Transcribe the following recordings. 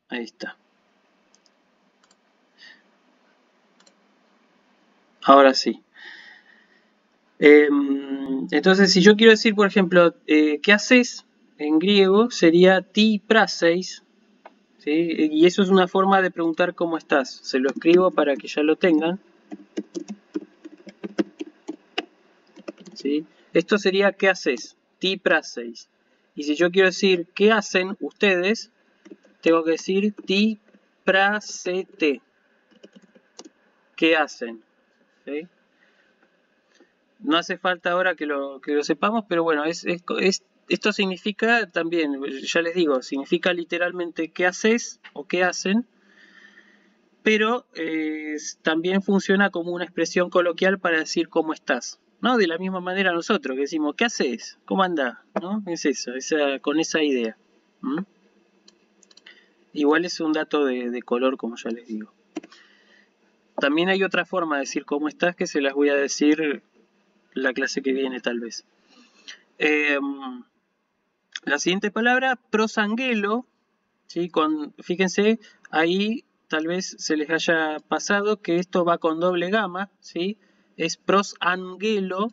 Ahí está. Ahora sí. Entonces, si yo quiero decir, por ejemplo, ¿qué haces? En griego sería ti praseis, ¿sí? Y eso es una forma de preguntar cómo estás. Se lo escribo para que ya lo tengan, ¿sí? Esto sería ¿qué haces? Ti praseis. Y si yo quiero decir ¿qué hacen ustedes? Tengo que decir ti prasete. ¿Qué hacen? ¿Sí? No hace falta ahora que lo sepamos, pero bueno, esto significa también, ya les digo, significa literalmente qué haces o qué hacen, pero también funciona como una expresión coloquial para decir cómo estás, ¿no? De la misma manera nosotros que decimos, ¿qué haces? ¿Cómo andás? ¿No? Es eso, con esa idea. ¿Mm? Igual es un dato de color, como ya les digo. También hay otra forma de decir cómo estás que se las voy a decir la clase que viene tal vez. La siguiente palabra, prosanguelo, ¿sí? Fíjense, ahí tal vez se les haya pasado que esto va con doble gama, ¿sí? Es prosangelo.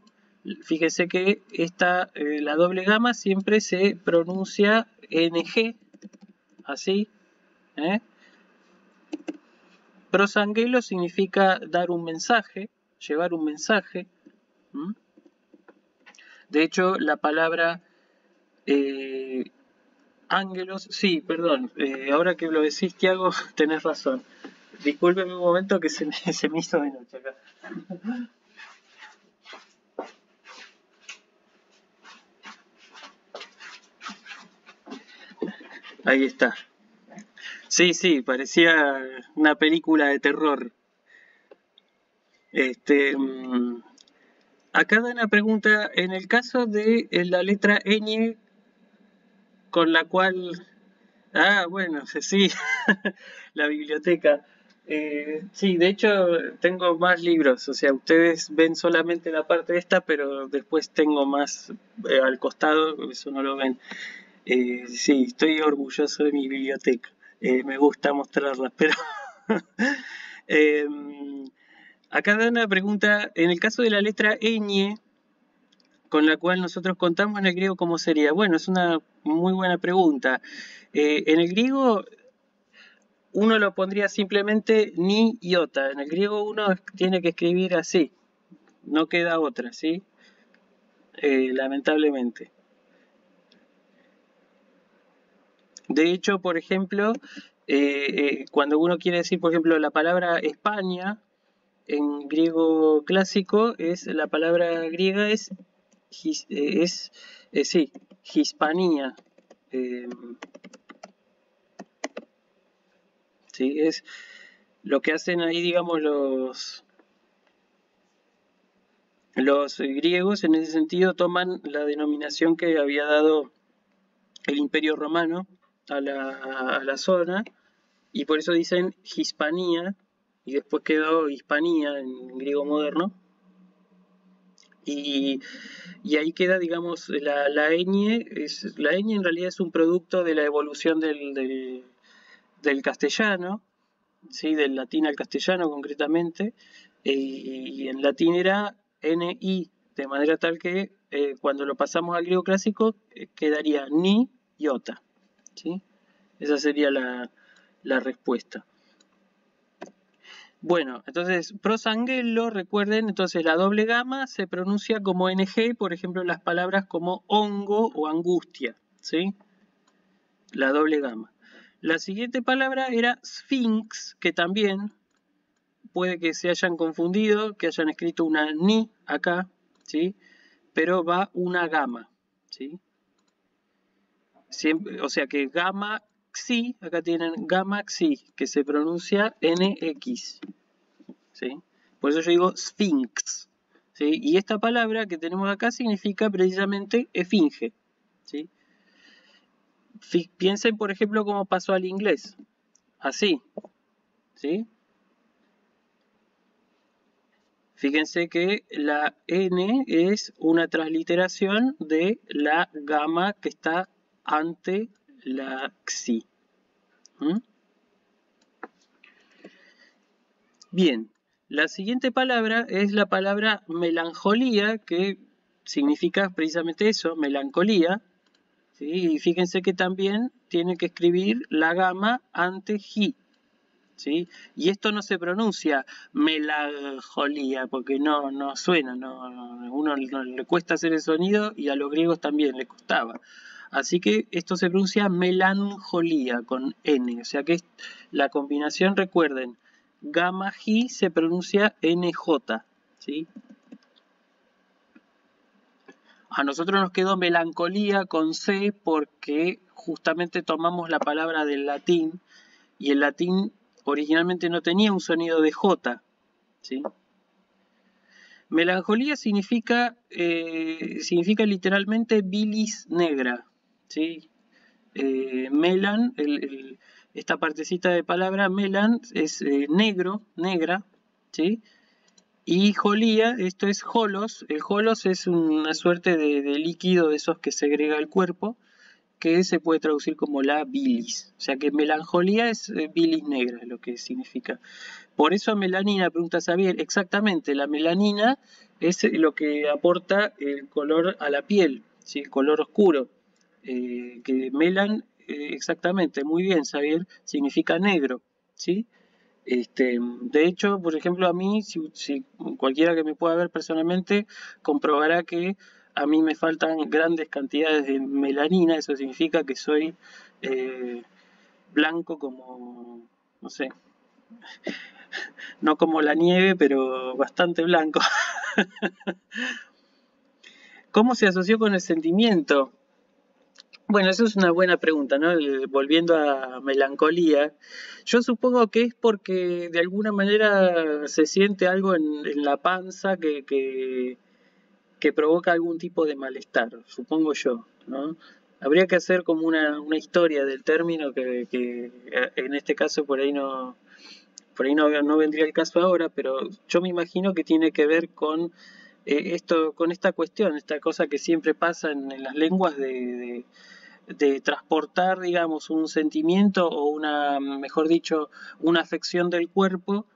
Fíjense que la doble gama siempre se pronuncia NG, así. ¿eh? Prosanguelo significa dar un mensaje, llevar un mensaje. ¿m? De hecho, la palabra ángelos, sí, perdón, ahora que lo decís, Tiago, tenés razón. Discúlpeme un momento que se me hizo de noche acá. Ahí está. Sí, sí, parecía una película de terror. Este, acá da una pregunta, en el caso de la letra ñ con la cual... Ah, bueno, sí, la biblioteca. Sí, de hecho tengo más libros, o sea, ustedes ven solamente la parte esta, pero después tengo más al costado, eso no lo ven. Sí, estoy orgulloso de mi biblioteca. Me gusta mostrarla, pero eh, acá da una pregunta. En el caso de la letra ñ, con la cual nosotros contamos en el griego, ¿cómo sería? Bueno, es una muy buena pregunta. En el griego uno lo pondría simplemente ni iota. En el griego uno tiene que escribir así. No queda otra, ¿sí? Lamentablemente. De hecho, por ejemplo, cuando uno quiere decir, por ejemplo, la palabra España, en griego clásico, la palabra griega sí, Hispanía. Eh, sí, es lo que hacen ahí, digamos, los griegos en ese sentido toman la denominación que había dado el Imperio Romano a la zona y por eso dicen Hispanía y después quedó Hispanía en griego moderno y, y ahí queda, digamos, la ñ, la ñ en realidad es un producto de la evolución del castellano, ¿sí? Del latín al castellano concretamente, y en latín era NI, de manera tal que cuando lo pasamos al griego clásico quedaría ni iota, ¿sí? Esa sería la respuesta. Bueno, entonces prosangelo, recuerden, entonces la doble gama se pronuncia como NG, por ejemplo, las palabras como hongo o angustia, ¿sí? La doble gama. La siguiente palabra era sphinx, que también puede que se hayan confundido, que hayan escrito una ni acá, ¿sí? Pero va una gama, ¿sí? Siempre, o sea que gamma xi, acá tienen gamma xi, que se pronuncia NX, ¿sí? Por eso yo digo sphinx, ¿sí? Y esta palabra que tenemos acá significa precisamente esfinge, ¿sí? Piensen, por ejemplo, cómo pasó al inglés, así, ¿sí? Fíjense que la N es una transliteración de la gamma que está ante la xi. ¿Mm? Bien, la siguiente palabra es la palabra melancolía, que significa precisamente eso, melancolía. ¿Sí? Y fíjense que también tiene que escribir la gama ante ji. ¿Sí? Y esto no se pronuncia melancolía, porque no suena, uno le cuesta hacer el sonido y a los griegos también le costaba. Así que esto se pronuncia melancolía con N, o sea que la combinación, recuerden, gamma ji se pronuncia NJ, ¿sí? A nosotros nos quedó melancolía con C porque justamente tomamos la palabra del latín y el latín originalmente no tenía un sonido de J, ¿sí? Melancolía significa literalmente bilis negra, ¿sí? Melan, esta partecita de palabra melan es negro, negra, ¿sí? Y jolía, esto es jolos. El jolos es una suerte de líquido de esos que segrega el cuerpo, que se puede traducir como la bilis. O sea que melancolía es bilis negra, lo que significa. Por eso melanina, pregunta Xavier, exactamente, la melanina es lo que aporta el color a la piel, ¿sí? El color oscuro. Que melan, exactamente, muy bien, Xavier, significa negro, ¿sí? De hecho, por ejemplo, a mí, si cualquiera que me pueda ver personalmente, comprobará que a mí me faltan grandes cantidades de melanina, eso significa que soy blanco como, no sé, no como la nieve, pero bastante blanco. ¿Cómo se asoció con el sentimiento? Bueno, eso es una buena pregunta, ¿no? Volviendo a melancolía, yo supongo que es porque de alguna manera se siente algo en la panza que provoca algún tipo de malestar, supongo yo, ¿no? Habría que hacer como una historia del término que en este caso por ahí no vendría el caso ahora, pero yo me imagino que tiene que ver con con esta cuestión, esta cosa que siempre pasa en las lenguas de transportar, digamos, un sentimiento o mejor dicho, una afección del cuerpo,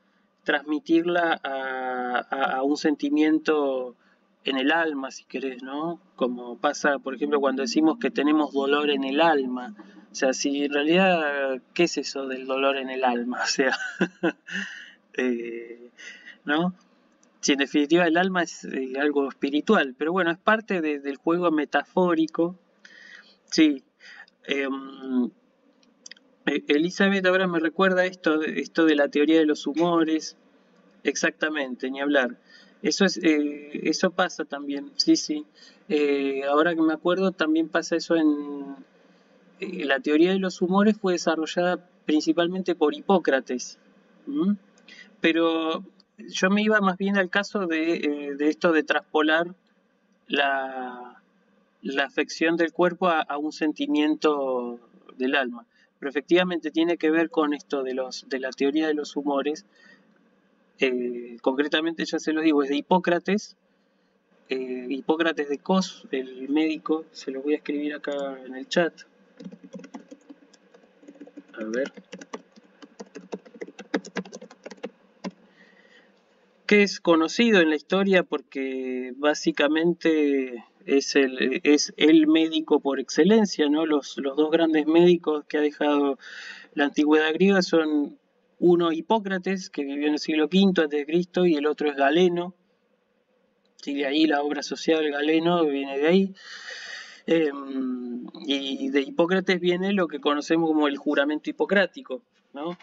transmitirla a un sentimiento en el alma, si querés, ¿no? Como pasa, por ejemplo, cuando decimos que tenemos dolor en el alma. O sea, si en realidad, ¿qué es eso del dolor en el alma? O sea, ¿no? Si en definitiva el alma es algo espiritual, pero bueno, es parte del juego metafórico. Sí, em, Elizabeth ahora me recuerda esto de la teoría de los humores, exactamente, ni hablar. Eso pasa también, sí, sí. Ahora que me acuerdo, también pasa eso la teoría de los humores fue desarrollada principalmente por Hipócrates. ¿M? Pero yo me iba más bien al caso de esto de traspolar la, la afección del cuerpo a un sentimiento del alma. Pero efectivamente tiene que ver con esto de la teoría de los humores. Concretamente, ya se lo digo, es de Hipócrates. Hipócrates de Cos, el médico, se lo voy a escribir acá en el chat. A ver. Que es conocido en la historia porque básicamente es el médico por excelencia, ¿no? Los dos grandes médicos que ha dejado la antigüedad griega son uno Hipócrates, que vivió en el siglo V a.C., y el otro es Galeno. Sí, de ahí la obra social Galeno viene de ahí. Y de Hipócrates viene lo que conocemos como el juramento hipocrático, ¿no?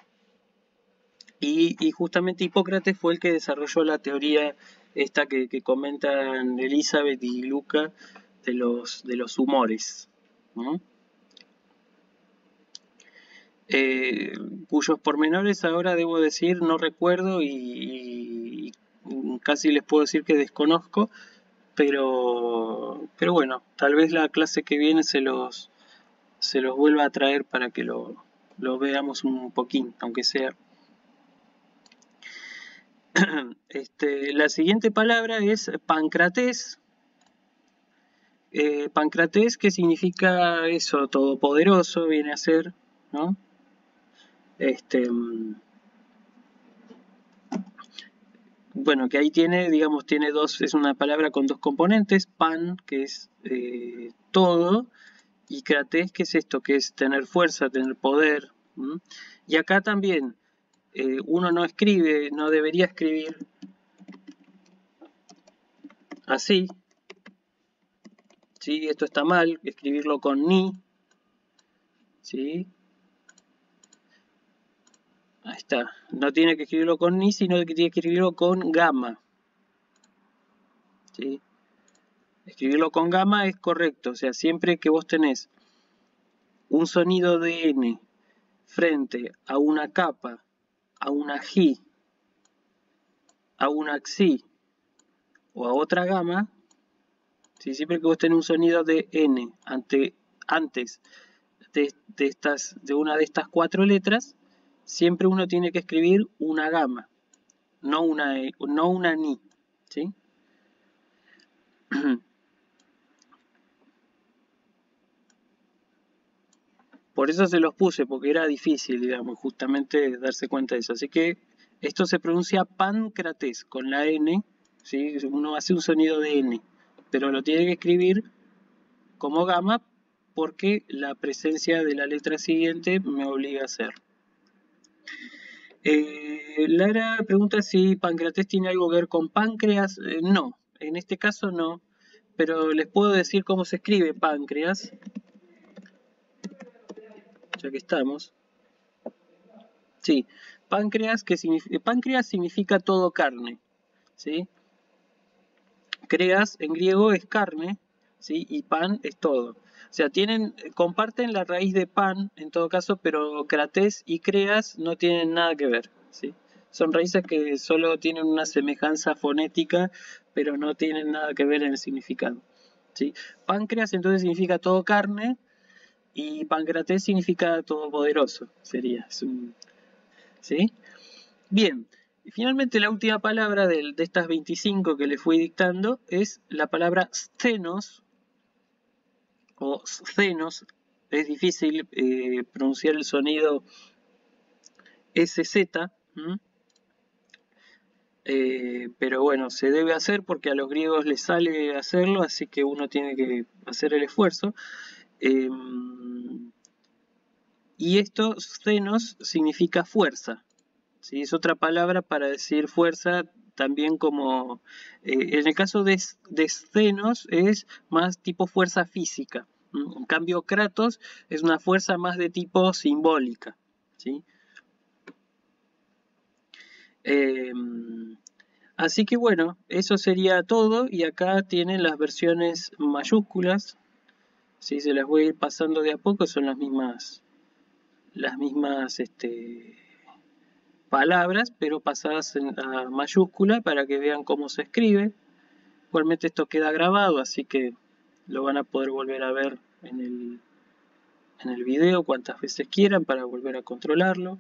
Y justamente Hipócrates fue el que desarrolló la teoría esta que comentan Elizabeth y Luca de los humores, ¿no? Cuyos pormenores ahora debo decir no recuerdo y casi les puedo decir que desconozco, pero bueno, tal vez la clase que viene se los vuelva a traer para que lo veamos un poquín, aunque sea. La siguiente palabra es Pancratés. Pancratés, que significa eso, todopoderoso, viene a ser, ¿no? Este, bueno, que ahí tiene, digamos, tiene dos, es una palabra con dos componentes, pan, que es todo, y krates, que es esto, que es tener fuerza, tener poder. Y acá también uno no escribe, no debería escribir así, ¿sí? Esto está mal, escribirlo con ni, ¿sí? Ahí está, no tiene que escribirlo con ni, sino que tiene que escribirlo con gamma, ¿sí? Escribirlo con gamma es correcto, o sea, siempre que vos tenés un sonido de N frente a una capa, a una G, a una XI o a otra gama, ¿sí? Siempre que vos tenés un sonido de N antes de una de estas cuatro letras, siempre uno tiene que escribir una gama, no una ni, ¿sí? Por eso se los puse, porque era difícil, digamos, justamente darse cuenta de eso. Así que esto se pronuncia pancrates con la N, ¿sí? Uno hace un sonido de N, pero lo tiene que escribir como gamma porque la presencia de la letra siguiente me obliga a hacer. Lara pregunta si pancrates tiene algo que ver con páncreas. No, en este caso no, pero les puedo decir cómo se escribe páncreas, ya que estamos. Sí, páncreas, páncreas significa todo carne, ¿sí? Creas en griego es carne, ¿sí? Y pan es todo. O sea, comparten la raíz de pan en todo caso, pero crates y creas no tienen nada que ver, ¿sí? Son raíces que solo tienen una semejanza fonética, pero no tienen nada que ver en el significado, ¿sí? Páncreas entonces significa todo carne y pancrates significa todopoderoso, sería, ¿sí? Bien, y finalmente la última palabra de estas 25 que le fui dictando es la palabra scenos o scenos. Es difícil pronunciar el sonido SZ, pero bueno, se debe hacer porque a los griegos les sale hacerlo, así que uno tiene que hacer el esfuerzo. Y esto, scenos, significa fuerza. ¿Sí? Es otra palabra para decir fuerza, también como en el caso de scenos es más tipo fuerza física. En cambio, kratos es una fuerza más de tipo simbólica, ¿sí? Así que bueno, eso sería todo y acá tienen las versiones mayúsculas, ¿sí? Se las voy a ir pasando de a poco, son las mismas palabras, pero pasadas a mayúscula para que vean cómo se escribe. Igualmente esto queda grabado, así que lo van a poder volver a ver en el video cuantas veces quieran para volver a controlarlo.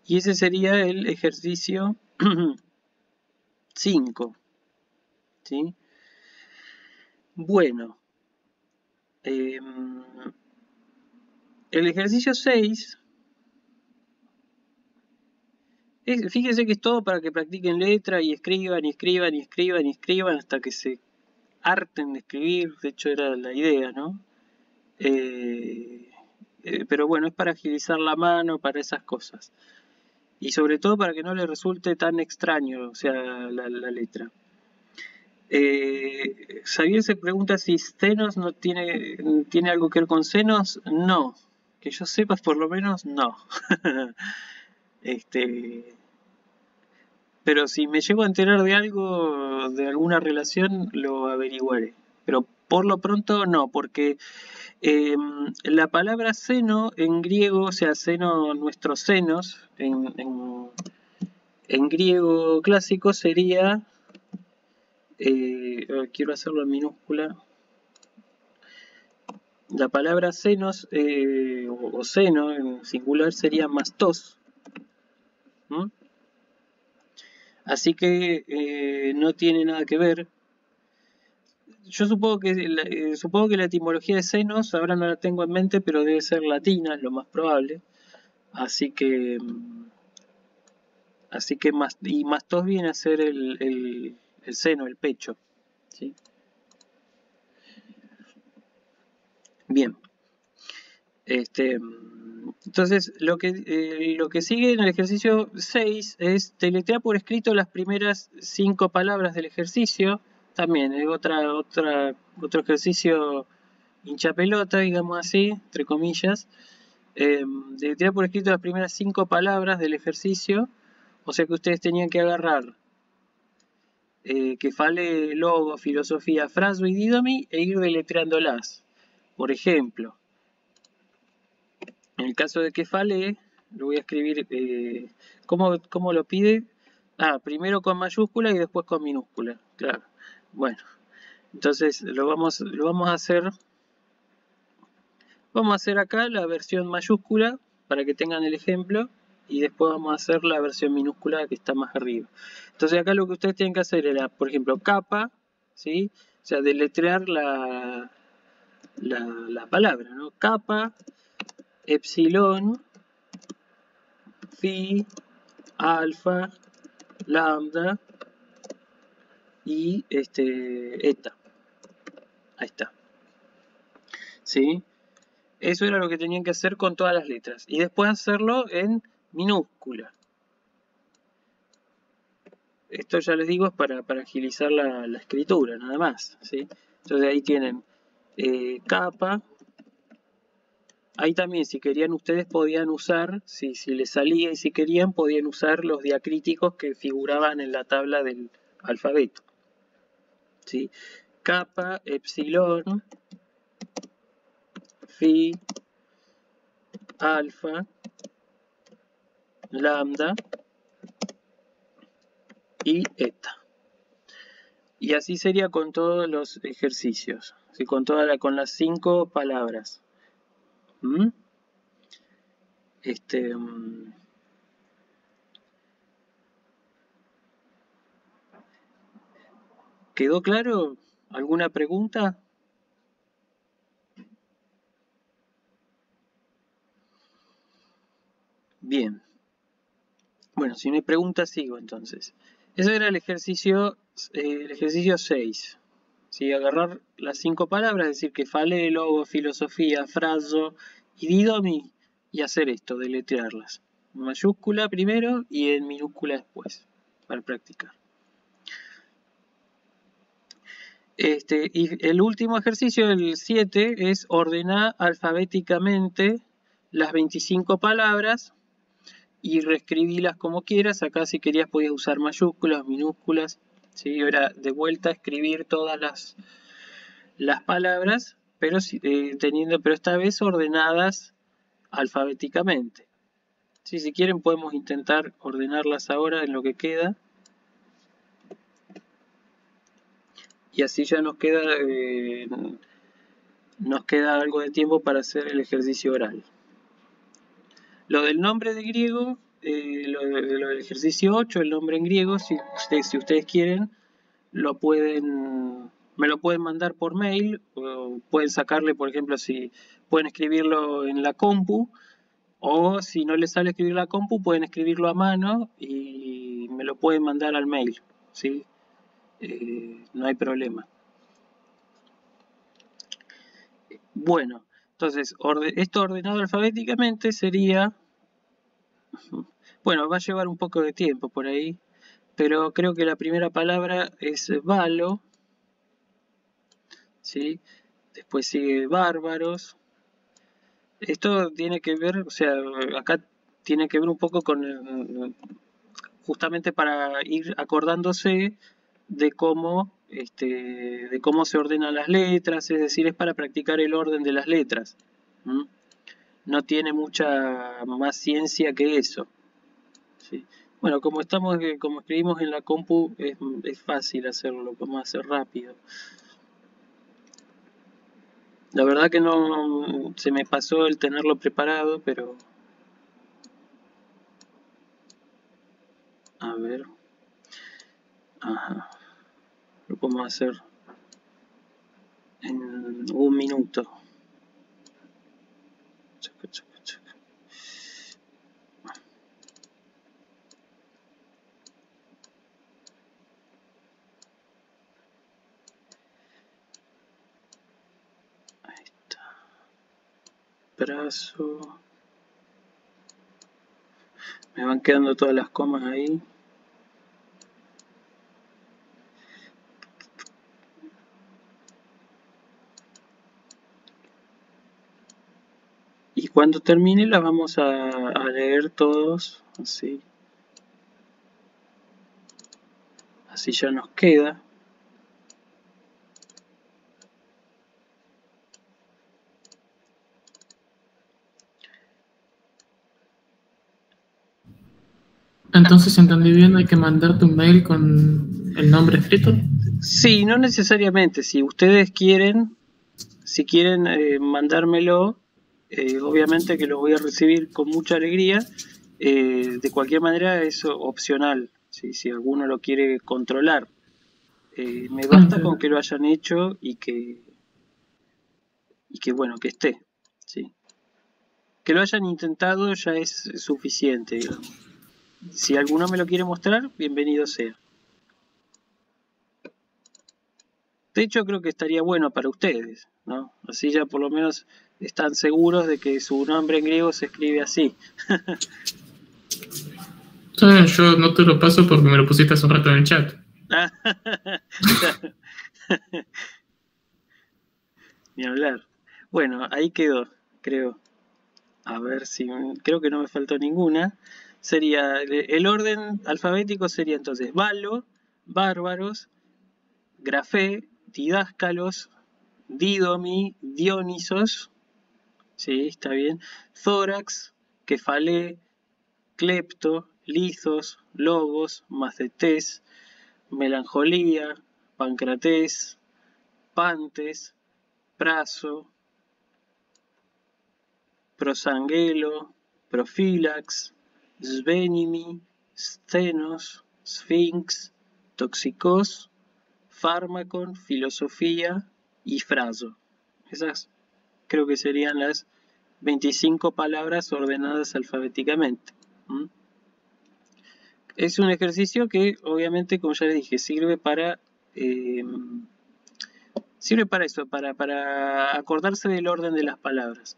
Y ese sería el ejercicio 5. ¿Sí? Bueno, el ejercicio 6, fíjense que es todo para que practiquen letra y escriban y escriban y escriban y escriban hasta que se harten de escribir, de hecho era la idea, ¿no? Pero bueno, es para agilizar la mano, para esas cosas. Y sobre todo para que no les resulte tan extraño, o sea, la letra. Xavier se pregunta si senos no tiene algo que ver con senos. No, que yo sepa por lo menos no. Pero si me llego a enterar de algo, de alguna relación, lo averiguaré. Pero por lo pronto no, porque la palabra seno en griego, o sea, seno, nuestros senos, en griego clásico sería, quiero hacerlo en minúscula, la palabra senos o seno en singular sería mastos. Así que no tiene nada que ver. Yo supongo que la etimología de senos, ahora no la tengo en mente, pero debe ser latina, es lo más probable. Así que más viene a ser el seno, el pecho. ¿Sí? Bien. Entonces, lo que sigue en el ejercicio 6 es deletrear por escrito las primeras 5 palabras del ejercicio. También es otro ejercicio hincha pelota, digamos así, entre comillas. Deletrear por escrito las primeras 5 palabras del ejercicio. O sea que ustedes tenían que agarrar que fale, logo, filosofía, fraso y didomi e ir deletreándolas. Por ejemplo, en el caso de que fale, lo voy a escribir, ¿cómo lo pide? Primero con mayúscula y después con minúscula, claro. Bueno, entonces lo vamos a hacer. Vamos a hacer acá la versión mayúscula para que tengan el ejemplo y después vamos a hacer la versión minúscula que está más arriba. Entonces acá lo que ustedes tienen que hacer era, por ejemplo, capa, ¿sí? O sea, deletrear la palabra, ¿no? Capa, epsilon, phi, alfa, lambda y eta. Ahí está. ¿Sí? Eso era lo que tenían que hacer con todas las letras. Y después hacerlo en minúscula. Esto ya les digo es para agilizar la escritura, nada más. ¿Sí? Entonces ahí tienen capa. Ahí también, si querían, ustedes podían usar, si les salía y si querían, podían usar los diacríticos que figuraban en la tabla del alfabeto. ¿Sí? Capa, epsilon, phi, alfa, lambda y eta. Y así sería con todos los ejercicios, ¿sí? Con las 5 palabras. ¿Mm? ¿Quedó claro? ¿Alguna pregunta? Bien. Bueno, si no hay preguntas, sigo entonces. Ese era el ejercicio 6. ¿Sí? Agarrar las 5 palabras, es decir, que fale, logo, filosofía, fraso y didomi, y hacer esto, deletrearlas. En mayúscula primero y en minúscula después, para practicar. Y el último ejercicio, el 7, es ordenar alfabéticamente las 25 palabras y reescribirlas como quieras. Acá si querías podías usar mayúsculas, minúsculas. ¿Sí? Ahora de vuelta a escribir todas las palabras, pero esta vez ordenadas alfabéticamente. ¿Sí? Si quieren podemos intentar ordenarlas ahora en lo que queda. Y así ya nos queda algo de tiempo para hacer el ejercicio oral. Lo del nombre de griego, lo del ejercicio 8, el nombre en griego, si ustedes quieren, me lo pueden mandar por mail, o pueden sacarle, por ejemplo, si pueden escribirlo en la compu, o si no les sale escribir la compu, pueden escribirlo a mano y me lo pueden mandar al mail, ¿sí? No hay problema. Bueno, entonces, esto ordenado alfabéticamente sería... Bueno, va a llevar un poco de tiempo por ahí, pero creo que la primera palabra es balo, ¿sí? Después sigue bárbaros. Esto tiene que ver, o sea, acá tiene que ver un poco con, justamente para ir acordándose de cómo se ordenan las letras, es decir, es para practicar el orden de las letras. No tiene mucha más ciencia que eso. ¿Sí? Bueno, como escribimos en la compu, es fácil hacerlo, lo podemos hacer rápido. La verdad que no se me pasó el tenerlo preparado, pero... A ver... Ajá. Lo podemos hacer en un minuto. Prazo. Me van quedando todas las comas ahí. Y cuando termine las vamos a leer todos, así. Así ya nos queda. Entonces, si entendí bien, hay que mandarte un mail con el nombre escrito. Sí, no necesariamente. Si ustedes quieren, si quieren mandármelo, obviamente que lo voy a recibir con mucha alegría. De cualquier manera es opcional, ¿sí? Si alguno lo quiere controlar. Me basta con que lo hayan hecho y que bueno, que esté, ¿sí? Que lo hayan intentado ya es suficiente, digamos. Si alguno me lo quiere mostrar, bienvenido sea. De hecho, creo que estaría bueno para ustedes, ¿no? Así ya por lo menos están seguros de que su nombre en griego se escribe así. Yo no te lo paso porque me lo pusiste hace un rato en el chat. Ni hablar. Bueno, ahí quedó, creo. A ver si... Creo que no me faltó ninguna. Sería... El orden alfabético sería entonces Valo, Bárbaros, Grafé, Didáscalos, Didomi, Dionisos. Sí, está bien. Tórax, Kefalé, Clepto, Lizos, Logos, Macetés, Melancolía, Pancratés, Pantes, Praso, Prosanguelo, Profilax, Svenimi, Sthenos, Sphinx, Toxicos, Fármacon, Filosofía y Fraso. Esas creo que serían las 25 palabras ordenadas alfabéticamente. Es un ejercicio que obviamente, como ya les dije, sirve para eso, para acordarse del orden de las palabras.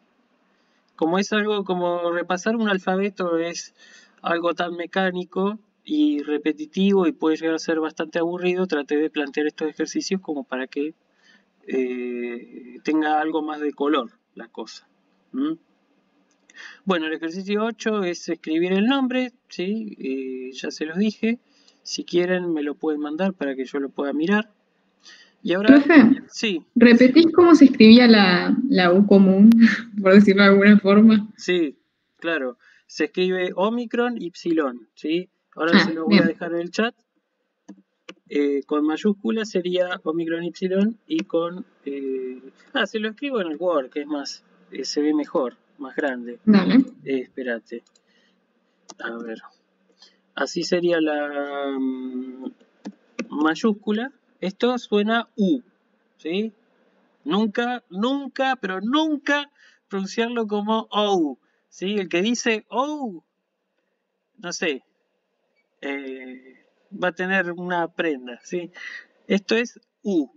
Como es algo como repasar un alfabeto, es algo tan mecánico y repetitivo y puede llegar a ser bastante aburrido, traté de plantear estos ejercicios como para que tenga algo más de color la cosa. Bueno, el ejercicio 8 es escribir el nombre, ¿sí? Ya se los dije. Si quieren me lo pueden mandar para que yo lo pueda mirar. Y ahora, Profe, sí, ¿repetís cómo se escribía la U común, por decirlo de alguna forma? sí, claro. Se escribe Omicron Y, ¿sí? Ahora se Ah, lo voy a bien. dejar en el chat. Con mayúsculas sería Omicron Y y con... se lo escribo en el Word, que es más, se ve mejor, más grande. Dale. Espérate. A ver. Así sería la mayúscula. Esto suena U, ¿sí? Nunca, nunca, pero nunca pronunciarlo como OU, ¿sí? El que dice OU, no sé, va a tener una prenda, ¿sí? Esto es U.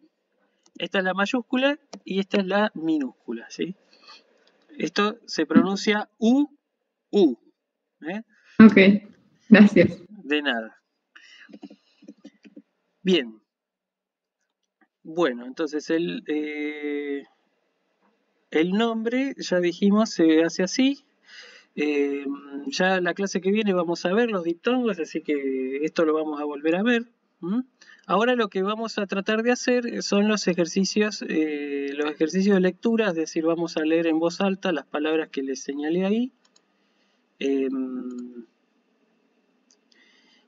Esta es la mayúscula y esta es la minúscula, ¿sí? Esto se pronuncia U, U. ¿eh? Ok, gracias. De nada. Bien. Bueno, entonces el nombre, ya dijimos, se hace así. Ya la clase que viene vamos a ver los diptongos, así que esto lo vamos a volver a ver. Ahora lo que vamos a tratar de hacer son los ejercicios de lectura, es decir, vamos a leer en voz alta las palabras que les señalé ahí.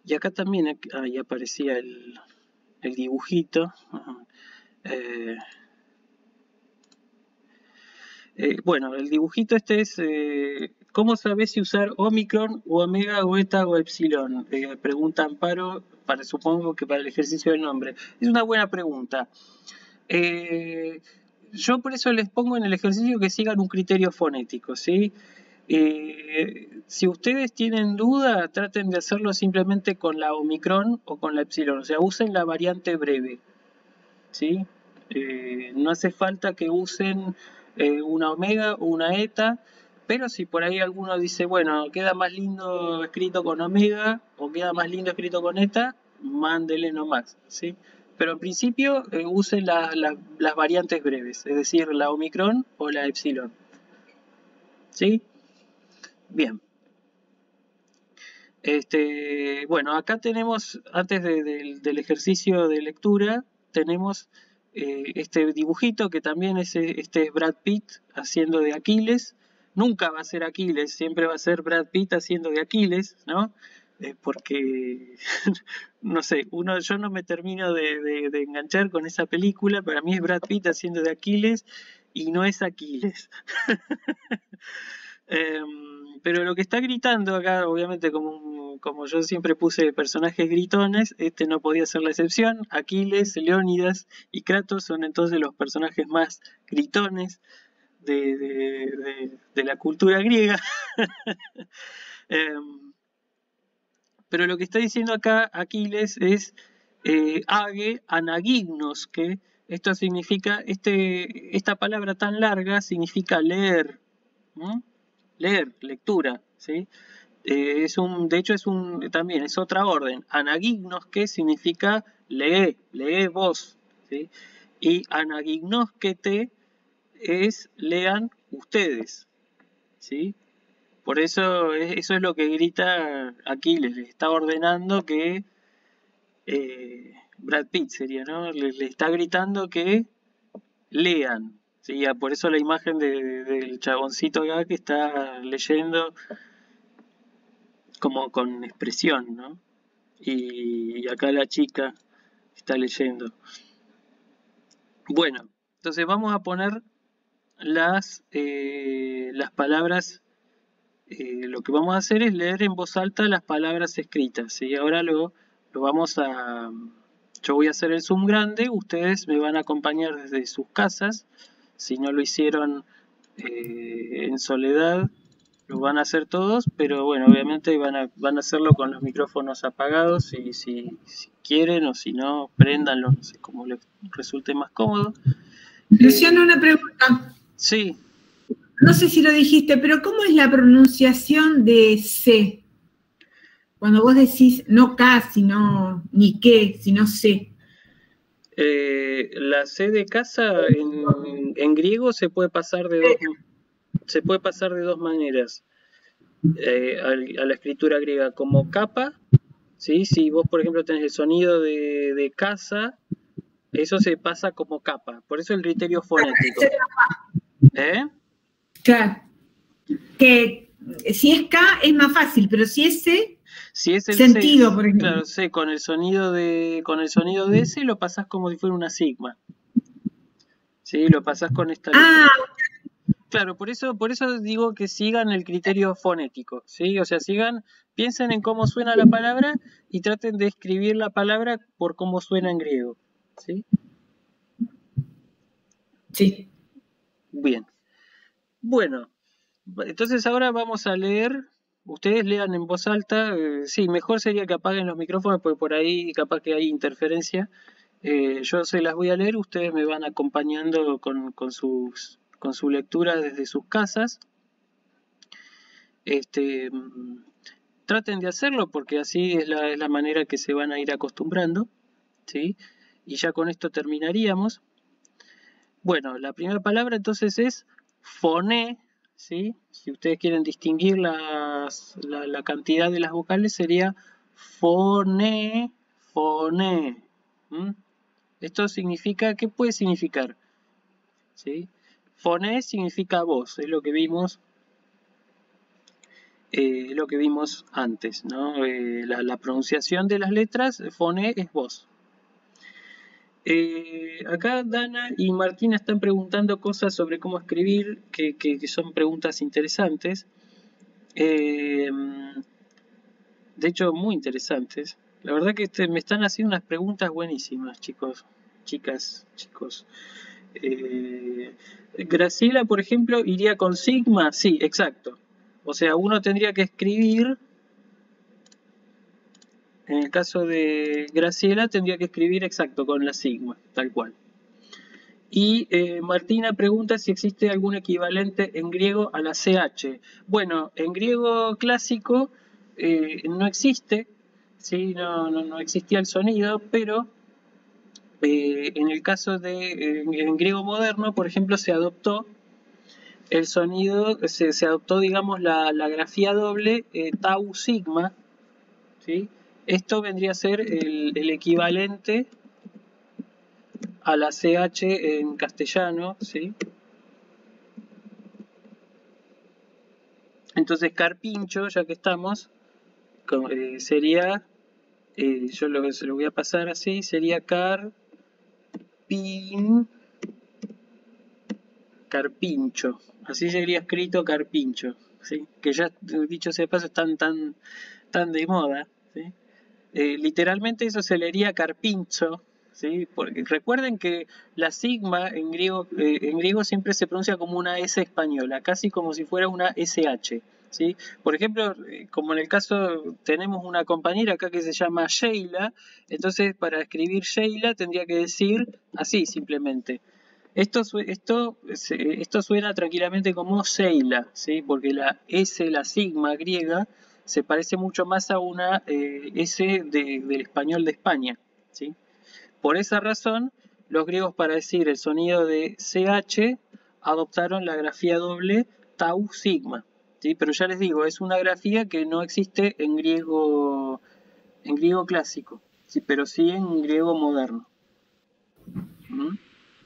Y acá también, ahí aparecía el dibujito. Bueno, el dibujito este es ¿cómo sabes si usar Omicron o Omega o Eta o Epsilon? Pregunta Amparo, supongo que para el ejercicio del nombre. Es una buena pregunta. Yo por eso les pongo en el ejercicio que sigan un criterio fonético, ¿sí? Si ustedes tienen duda, traten de hacerlo simplemente con la Omicron o con la Epsilon, o sea, usen la variante breve, ¿sí? No hace falta que usen una omega o una eta, pero si por ahí alguno dice, bueno, queda más lindo escrito con omega o queda más lindo escrito con eta, mándele nomás, ¿sí? Pero en principio usen las variantes breves, es decir, la omicron o la epsilon, ¿sí? Bien. Bueno, acá tenemos, antes del ejercicio de lectura, tenemos este dibujito que también es Brad Pitt haciendo de Aquiles. Nunca va a ser Aquiles, siempre va a ser Brad Pitt haciendo de Aquiles, ¿no? Porque, no sé, yo no me termino de enganchar con esa película. Para mí es Brad Pitt haciendo de Aquiles y no es Aquiles. Pero lo que está gritando acá, obviamente como yo siempre puse personajes gritones, este no podía ser la excepción. Aquiles, Leónidas y Kratos son entonces los personajes más gritones de la cultura griega. Pero lo que está diciendo acá Aquiles es age anagignos, que esto significa, esta palabra tan larga significa leer. Leer, lectura, ¿sí? De hecho también es otra orden. Anagignos, que significa lee vos, ¿sí? Y anagignoskete es lean ustedes, ¿sí? Por eso es lo que grita Aquiles, le está ordenando que Brad Pitt sería, ¿no? Le está gritando que lean. Sí, por eso la imagen del chaboncito acá que está leyendo como con expresión, ¿no? Y acá la chica está leyendo. Bueno, entonces vamos a poner las palabras. Lo que vamos a hacer es leer en voz alta las palabras escritas. ¿Sí? Ahora lo vamos a... Yo voy a hacer el zoom grande, ustedes me van a acompañar desde sus casas. Si no lo hicieron en soledad, lo van a hacer todos, pero bueno, obviamente van a hacerlo con los micrófonos apagados, si quieren, o si no, préndanlo, no sé, como les resulte más cómodo. Luciano, una pregunta. Sí. No sé si lo dijiste, pero ¿cómo es la pronunciación de C? Cuando vos decís no K, sino ni qué, sino C. La C de casa en griego se puede pasar de dos maneras a la escritura griega, como capa, ¿sí? Si vos por ejemplo tenés el sonido de casa, eso se pasa como capa, por eso el criterio fonético. Claro, que si es K es más fácil, pero si es C, si es el sentido, C, por ejemplo. Claro, C con el sonido de S lo pasás como si fuera una sigma. Sí, lo pasás con esta letra. Claro, por eso digo que sigan el criterio fonético, ¿sí? O sea, piensen en cómo suena la palabra y traten de escribir la palabra por cómo suena en griego, ¿sí? Sí. Bien. Bueno, entonces ahora vamos a leer. Ustedes lean en voz alta. Sí, mejor sería que apaguen los micrófonos porque por ahí capaz que hay interferencia. Yo se las voy a leer, ustedes me van acompañando con su lectura desde sus casas. Traten de hacerlo porque así es la manera que se van a ir acostumbrando, ¿sí? Y ya con esto terminaríamos. Bueno, la primera palabra entonces es foné, ¿sí? Si ustedes quieren distinguir la cantidad de las vocales sería foné, foné. Esto significa, ¿qué puede significar? ¿Sí? Foné significa voz, es lo que vimos antes, ¿no? La pronunciación de las letras, foné es voz. Acá Dana y Martina están preguntando cosas sobre cómo escribir, que son preguntas interesantes. De hecho, muy interesantes. La verdad que me están haciendo unas preguntas buenísimas, chicos, chicas, chicos. Graciela, por ejemplo, iría con sigma. Sí, exacto. O sea, uno tendría que escribir, en el caso de Graciela, tendría que escribir exacto con la sigma, tal cual. Y Martina pregunta si existe algún equivalente en griego a la CH. Bueno, en griego clásico no existe, ¿sí? No existía el sonido, pero en el caso de en griego moderno, por ejemplo, se adoptó el sonido, se adoptó, digamos, la grafía doble tau sigma, ¿sí? Esto vendría a ser el equivalente a la CH en castellano, ¿sí? Entonces carpincho, ya que estamos, sería, yo se lo voy a pasar así, sería carpincho, así sería escrito carpincho, ¿sí? Que ya dicho sea de paso están tan de moda, ¿sí? Literalmente eso se leería carpincho, ¿sí? Porque recuerden que la sigma en griego siempre se pronuncia como una S española, casi como si fuera una SH, ¿sí? Por ejemplo, como en el caso tenemos una compañera acá que se llama Sheila, entonces para escribir Sheila tendría que decir así simplemente. Esto suena tranquilamente como Sheila, ¿sí? Porque la S, la sigma griega, se parece mucho más a una S del español de España, ¿sí? Por esa razón, los griegos para decir el sonido de CH adoptaron la grafía doble tau sigma, ¿sí? Pero ya les digo, es una grafía que no existe en griego clásico, ¿sí? Pero sí en griego moderno. ¿Mm?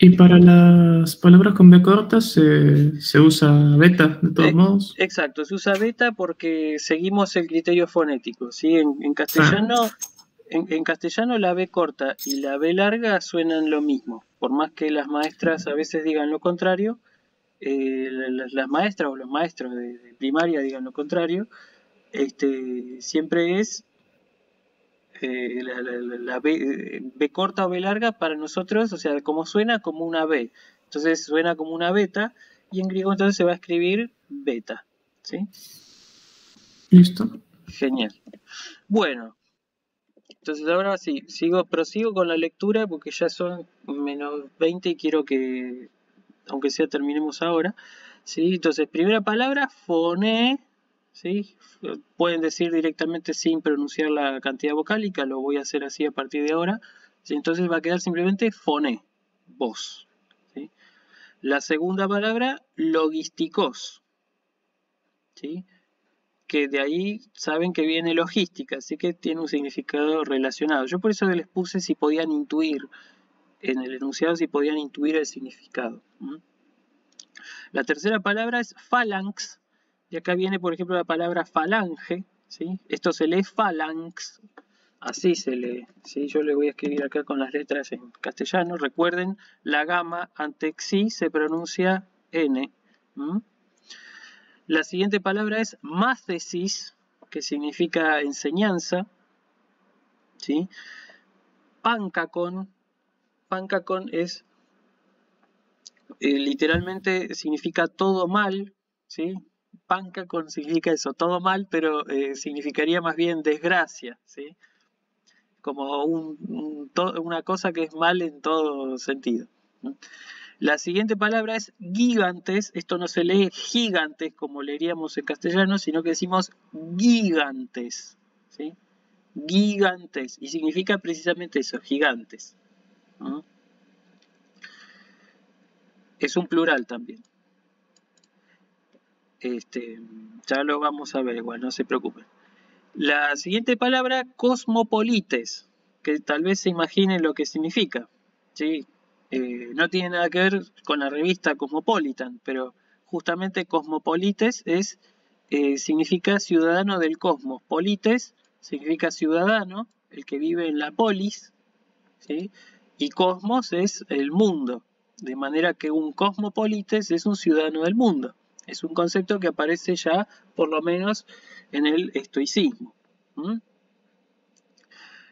Y para las palabras con B corta se usa beta, de todos modos. Exacto, se usa beta porque seguimos el criterio fonético, ¿sí? En castellano, en castellano la B corta y la B larga suenan lo mismo, por más que las maestras a veces digan lo contrario, las maestras o los maestros de primaria digan lo contrario, siempre es la B corta o B larga para nosotros, o sea, como suena como una B. Entonces suena como una beta y en griego entonces se va a escribir beta. ¿Sí? Listo. Genial. Bueno, entonces ahora sí, prosigo con la lectura porque ya son menos 20 y quiero que, aunque sea, terminemos ahora. ¿Sí? Entonces, primera palabra, foné. ¿Sí? Pueden decir directamente sin pronunciar la cantidad vocálica, lo voy a hacer así a partir de ahora. ¿Sí? Entonces va a quedar simplemente foné, voz. ¿Sí? La segunda palabra, logísticos. ¿Sí? Que de ahí saben que viene logística, así que tiene un significado relacionado. Yo por eso les puse si podían intuir, en el enunciado si podían intuir el significado. La tercera palabra es phalanx. Y acá viene, por ejemplo, la palabra falange, ¿sí? Esto se lee phalanx, así se lee, ¿sí? Yo le voy a escribir acá con las letras en castellano. Recuerden, la gama ante xi se pronuncia n. La siguiente palabra es máthesis, que significa enseñanza, ¿sí? Pancacon. Pancacon es, literalmente significa todo mal, ¿sí? Pancacon significa eso, todo mal, pero significaría más bien desgracia, ¿sí? Como una cosa que es mal en todo sentido, ¿no? La siguiente palabra es gigantes. Esto no se lee gigantes como leeríamos en castellano, sino que decimos gigantes, ¿sí? Gigantes. Y significa precisamente eso, gigantes, ¿no? Es un plural también. Ya lo vamos a ver igual, no se preocupen. La siguiente palabra, cosmopolites, que tal vez se imaginen lo que significa, ¿sí? No tiene nada que ver con la revista Cosmopolitan, pero justamente cosmopolites significa ciudadano del cosmos. Polites significa ciudadano, el que vive en la polis, ¿sí? Y cosmos es el mundo, de manera que un cosmopolites es un ciudadano del mundo. Es un concepto que aparece ya, por lo menos, en el estoicismo.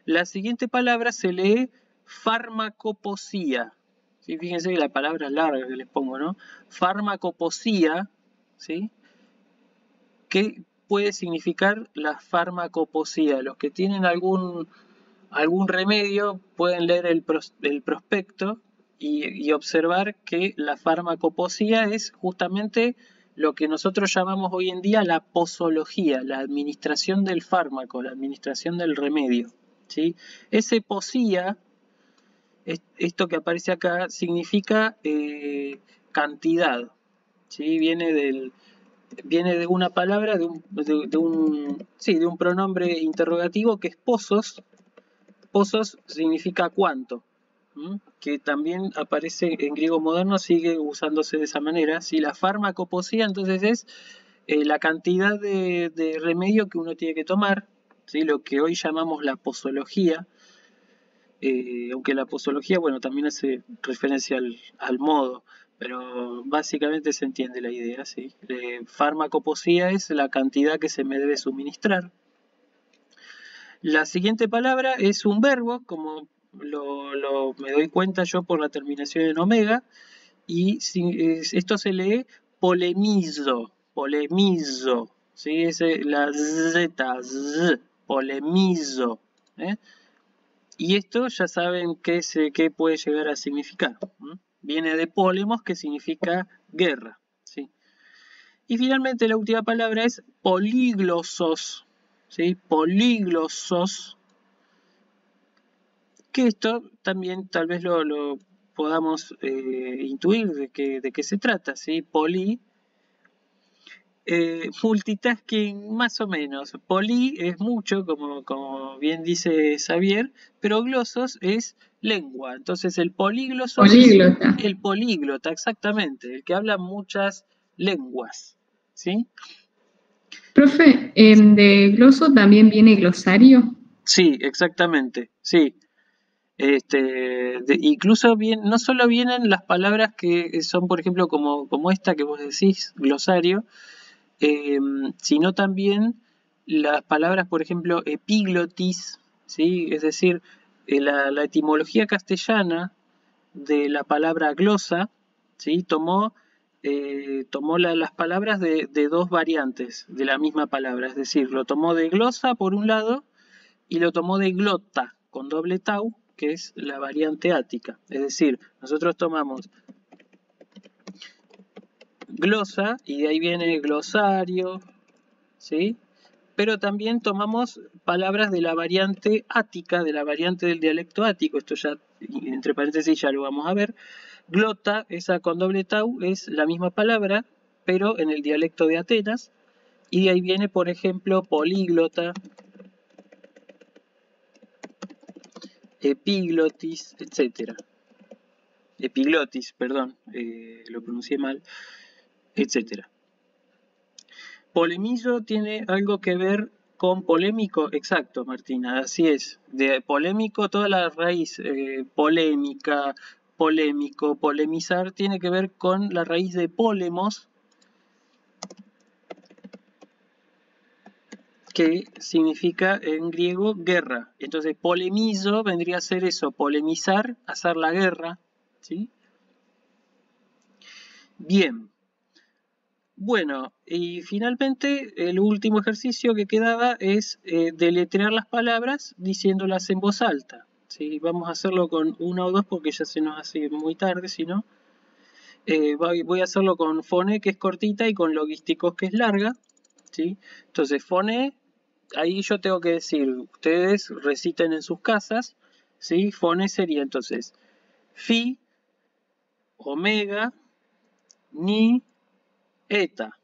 La siguiente palabra se lee farmacopoesía. ¿Sí? Fíjense que la palabra es larga que les pongo, ¿no? Farmacopoesía, ¿sí? ¿Qué puede significar la farmacopoesía? Los que tienen algún remedio pueden leer el prospecto, y observar que la farmacopoesía es justamente lo que nosotros llamamos hoy en día la posología, la administración del fármaco, la administración del remedio, ¿sí? Ese posía, esto que aparece acá, significa cantidad, ¿sí? Viene de una palabra, de un pronombre interrogativo que es posos. Posos significa cuánto, que también aparece en griego moderno, sigue usándose de esa manera. Si la farmacopoesía entonces es la cantidad de remedio que uno tiene que tomar, ¿sí? Lo que hoy llamamos la posología, aunque la posología, bueno, también hace referencia al modo, pero básicamente se entiende la idea, ¿sí? Farmacopoesía es la cantidad que se me debe suministrar. La siguiente palabra es un verbo, como me doy cuenta yo por la terminación en omega, y esto se lee polemizo, ¿sí? Es la z, polemizo, ¿eh? Y esto ya saben qué puede llegar a significar. Viene de polemos, que significa guerra, ¿sí? Y finalmente la última palabra es políglosos, ¿sí? Políglosos, que esto también tal vez lo podamos intuir de qué se trata, ¿sí? Multitasking más o menos. Poli es mucho, como bien dice Xavier, pero glosos es lengua. Entonces el polígloso Políglota. es el políglota, exactamente, el que habla muchas lenguas, ¿sí? Profe, de gloso también viene glosario. Sí, exactamente, sí. Incluso no solo vienen las palabras que son, por ejemplo, como esta que vos decís, glosario, sino también las palabras, por ejemplo, epiglotis, ¿sí? Es decir, la etimología castellana de la palabra glosa, ¿sí? Tomó las palabras de dos variantes de la misma palabra, es decir, lo tomó de glosa por un lado y lo tomó de glota con doble tau, que es la variante ática. Es decir, nosotros tomamos glosa y de ahí viene glosario, ¿sí? Pero también tomamos palabras de la variante ática, de la variante del dialecto ático. Esto ya, entre paréntesis, ya lo vamos a ver. Glota, esa con doble tau, es la misma palabra, pero en el dialecto de Atenas. Y de ahí viene, por ejemplo, políglota, epiglotis, etc. Epiglotis, perdón, lo pronuncié mal, etc. Polemillo tiene algo que ver con polémico, exacto, Martina, así es. De polémico, toda la raíz polémica, polémico, polemizar, tiene que ver con la raíz de polemos, que significa en griego guerra. Entonces, polemizo vendría a ser eso, polemizar, hacer la guerra, ¿sí? Bien. Bueno, y finalmente el último ejercicio que quedaba es deletrear las palabras diciéndolas en voz alta, ¿sí? Vamos a hacerlo con una o dos porque ya se nos hace muy tarde, si no. Voy a hacerlo con Fone, que es cortita, y con Logísticos, que es larga, ¿sí? Entonces, Fone, ahí yo tengo que decir, ustedes reciten en sus casas, ¿sí? Fone sería entonces Phi, Omega, Ni, Eta.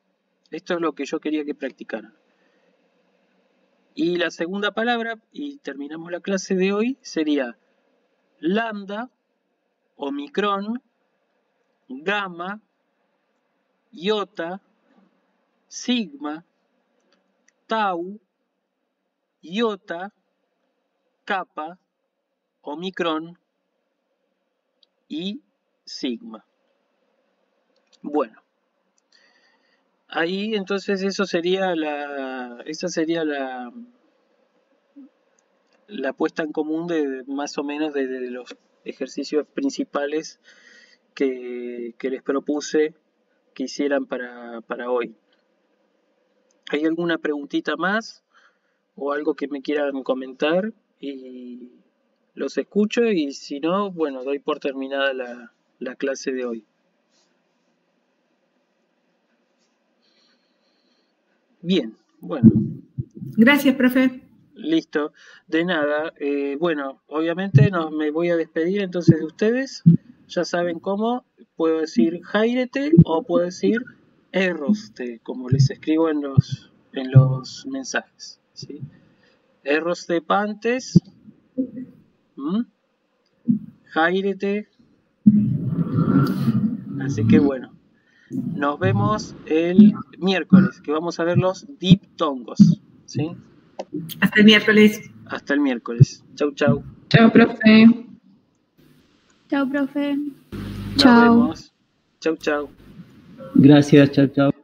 Esto es lo que yo quería que practicaran. Y la segunda palabra, y terminamos la clase de hoy, sería lambda, omicron, gamma, iota, sigma, tau, iota, kappa, omicron y sigma. Bueno. Ahí entonces esa sería la puesta en común de más o menos de los ejercicios principales que les propuse que hicieran para hoy. ¿Hay alguna preguntita más o algo que me quieran comentar? Y los escucho y si no, bueno, doy por terminada la clase de hoy. Bien, bueno. Gracias, profe. Listo, de nada. Bueno, obviamente me voy a despedir entonces de ustedes. Ya saben cómo. Puedo decir Jairete o puedo decir Erroste, como les escribo en los mensajes. ¿Sí? Erroste Pantes. Jairete. Así que bueno. Nos vemos el miércoles, que vamos a ver los diptongos. ¿Sí? Hasta el miércoles. Hasta el miércoles. Chau, chau. Chao, profe. Chao, profe. Nos vemos. Chau, chau. Gracias, chao, chao.